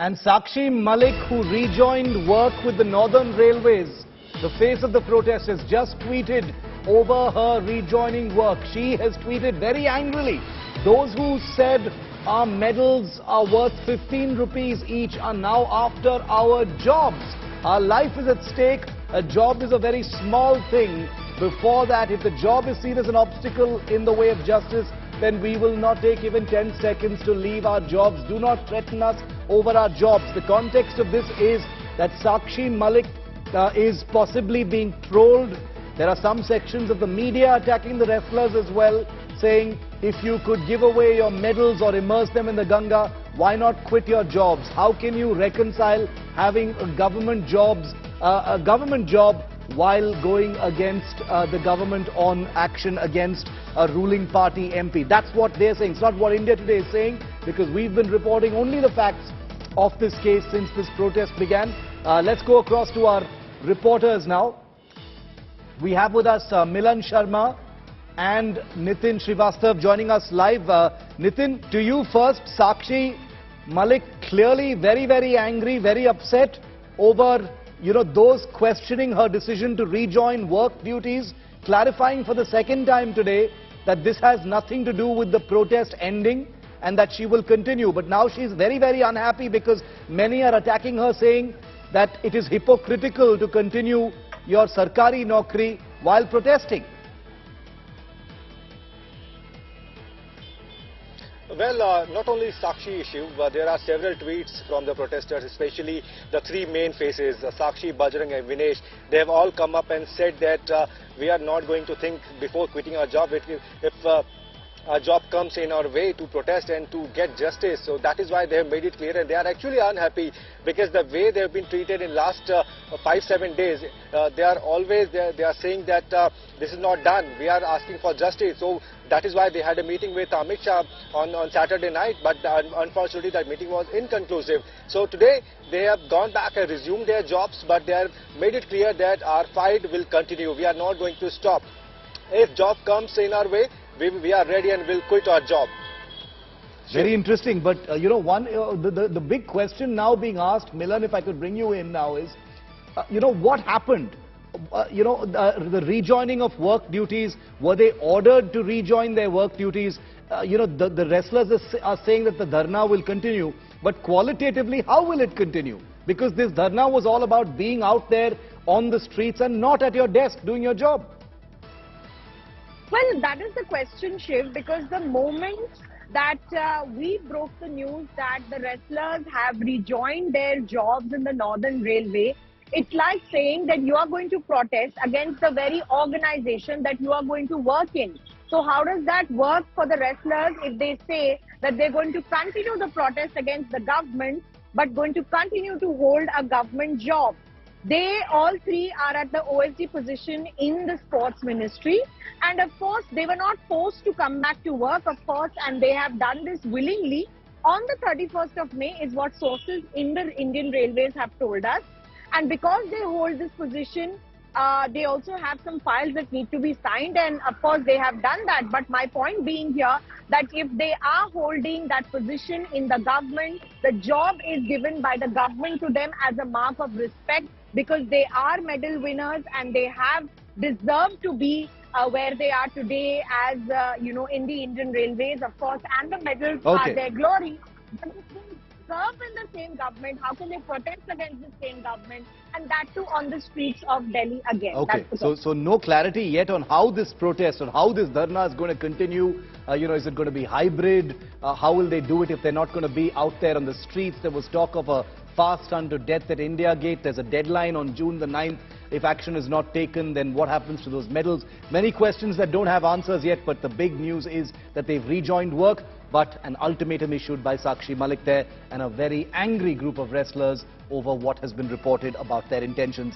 And Sakshi Malik, who rejoined work with the Northern Railways, the face of the protest, has just tweeted over her rejoining work. She has tweeted very angrily, those who said our medals are worth 15 rupees each are now after our jobs. Our life is at stake. A job is a very small thing. Before that, if the job is seen as an obstacle in the way of justice, then we will not take even 10 seconds to leave our jobs. Do not threaten us over our jobs. The context of this is that Sakshi Malik is possibly being trolled. There are some sections of the media attacking the wrestlers as well, saying if you could give away your medals or immerse them in the Ganga, why not quit your jobs? How can you reconcile having a government job while going against the government on action against a ruling party MP? That's what they're saying. It's not what India Today is saying, because we've been reporting only the facts of this case since this protest began. Let's go across to our reporters now. We have with us Milan Sharma and Nitin Srivastav joining us live. Nitin, to you first. Sakshi Malik clearly very, very angry, very upset over those questioning her decision to rejoin work duties, clarifying for the second time today that this has nothing to do with the protest ending and that she will continue. But now she's very, very unhappy because many are attacking her, saying that it is hypocritical to continue your sarkari naukri while protesting. Well, not only Sakshi issue, but there are several tweets from the protesters, especially the three main faces, Sakshi, Bajrang and Vinesh. They have all come up and said that we are not going to think before quitting our job if a job comes in our way to protest and to get justice. So that is why they have made it clear, and they are actually unhappy because the way they have been treated in last 5-7 days, they are saying that this is not done. We are asking for justice. So that is why they had a meeting with Amit Shah on Saturday night, but unfortunately that meeting was inconclusive. So today they have gone back and resumed their jobs, but they have made it clear that our fight will continue. We are not going to stop. If job comes in our way, we are ready and will quit our job. Very interesting, but the big question now being asked, Milan, if I could bring you in now, is what happened? The rejoining of work duties, were they ordered to rejoin their work duties? The wrestlers are saying that the dharna will continue, but qualitatively, how will it continue? Because this dharna was all about being out there on the streets and not at your desk doing your job. Well, that is the question, Shiv, because the moment that we broke the news that the wrestlers have rejoined their jobs in the Northern Railway, it's like saying that you are going to protest against the very organization that you are going to work in. So how does that work for the wrestlers if they say that they're going to continue the protest against the government, but going to continue to hold a government job? They all three are at the OSD position in the sports ministry, and of course they were not forced to come back to work, of course, and they have done this willingly on the 31st of May is what sources in the Indian Railways have told us. And because they hold this position, they also have some files that need to be signed, and of course they have done that. But my point being here that if they are holding that position in the government, the job is given by the government to them as a mark of respect, because they are medal winners and they have deserved to be where they are today as, in the Indian Railways, of course, and the medals are their glory. But if they serve in the same government, how can they protest against the same government, and that too on the streets of Delhi again? Okay, so no clarity yet on how this protest, on how this dharna is going to continue. Is it going to be hybrid? How will they do it if they're not going to be out there on the streets? There was talk of a fast unto death at India Gate. There's a deadline on June the 9th. If action is not taken, then what happens to those medals? Many questions that don't have answers yet, but the big news is that they've rejoined work, but an ultimatum issued by Sakshi Malik there, and a very angry group of wrestlers over what has been reported about their intentions.